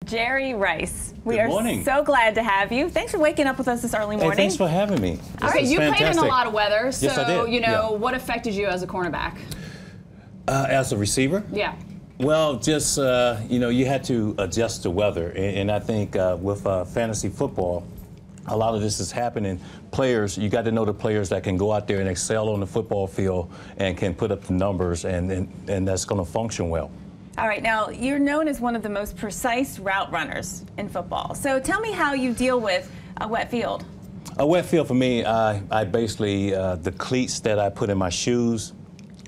Jerry Rice. We Good morning. are so glad to have you. Thanks for waking up with us this early morning. Hey, thanks for having me. Okay, you played in a lot of weather, so yes, I did. You know, what affected you as a cornerback? As a receiver? Yeah. Well, just, you know, you had to adjust to weather. And I think with fantasy football, a lot of this is happening. Players, you got to know the players that can go out there and excel on the football field and can put up the numbers, and that's going to function well. All right, now you're known as one of the most precise route runners in football. So tell me how you deal with a wet field. A wet field for me, I basically, the cleats that I put in my shoes,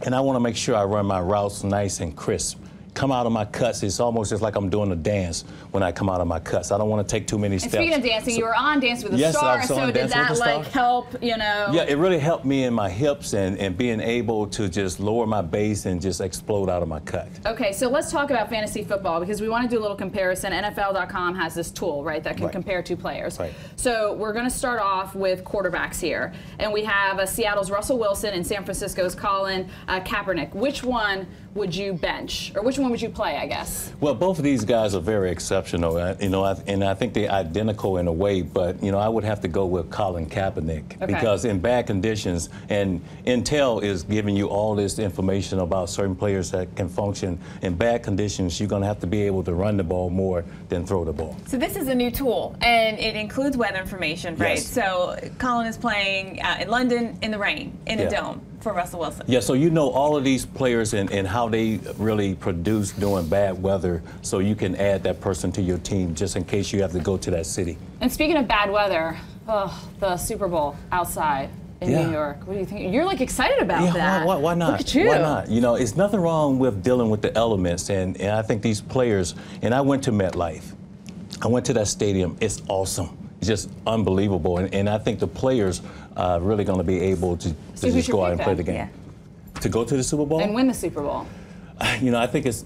and I want to make sure I run my routes nice and crisp. Come out of my cuts, it's almost just like I'm doing a dance when I come out of my cuts. I don't want to take too many steps. And speaking of dancing, you were on Dance with the Yes, Stars, so did that like help, you know? Yeah, it really helped me in my hips and being able to just lower my base and just explode out of my cut. Okay, so let's talk about fantasy football because we want to do a little comparison. NFL.com has this tool, right, that can compare two players. Right. So we're going to start off with quarterbacks here. And we have Seattle's Russell Wilson and San Francisco's Colin Kaepernick. Which one would you bench? Or which one would you play, I guess? Well, both of these guys are very exceptional, you know, and I think they're identical in a way, but, you know, I would have to go with Colin Kaepernick because in bad conditions, and Intel is giving you all this information about certain players that can function in bad conditions. You're going to have to be able to run the ball more than throw the ball. So this is a new tool, and it includes weather information, right? Yes. So Colin is playing in London in the rain, in a dome for Russell Wilson. Yeah, so you know all of these players and how they really produce during bad weather, so you can add that person to your team just in case you have to go to that city. And speaking of bad weather, the Super Bowl outside in New York. What do you think? You're like excited about that. Why not? Look at you. Why not? You know, it's nothing wrong with dealing with the elements, and I think these players, and I went to MetLife. I went to that stadium. It's awesome. It's just unbelievable, and I think the players are really going to be able to just go out and play the game. Yeah. To go to the Super Bowl? And win the Super Bowl. You know, I think it's,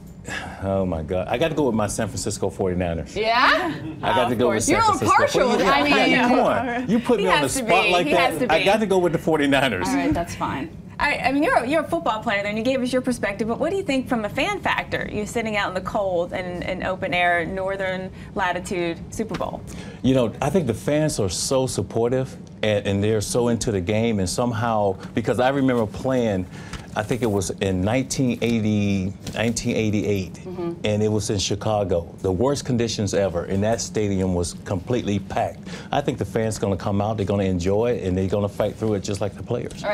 oh my God. I got to go with my San Francisco 49ers. Yeah? I got to go with San Francisco. You're partial. I mean, come on. You put me on the spot like that. I got to go with the 49ers. All right, that's fine. I mean, you're a football player, and you gave us your perspective, but what do you think from a fan factor? You're sitting out in the cold and open air, northern latitude Super Bowl. You know, I think the fans are so supportive, and they're so into the game, and somehow, because I remember playing, I think it was in 1988, and it was in Chicago. The worst conditions ever, and that stadium was completely packed. I think the fans are going to come out, they're going to enjoy it, and they're going to fight through it just like the players. All right.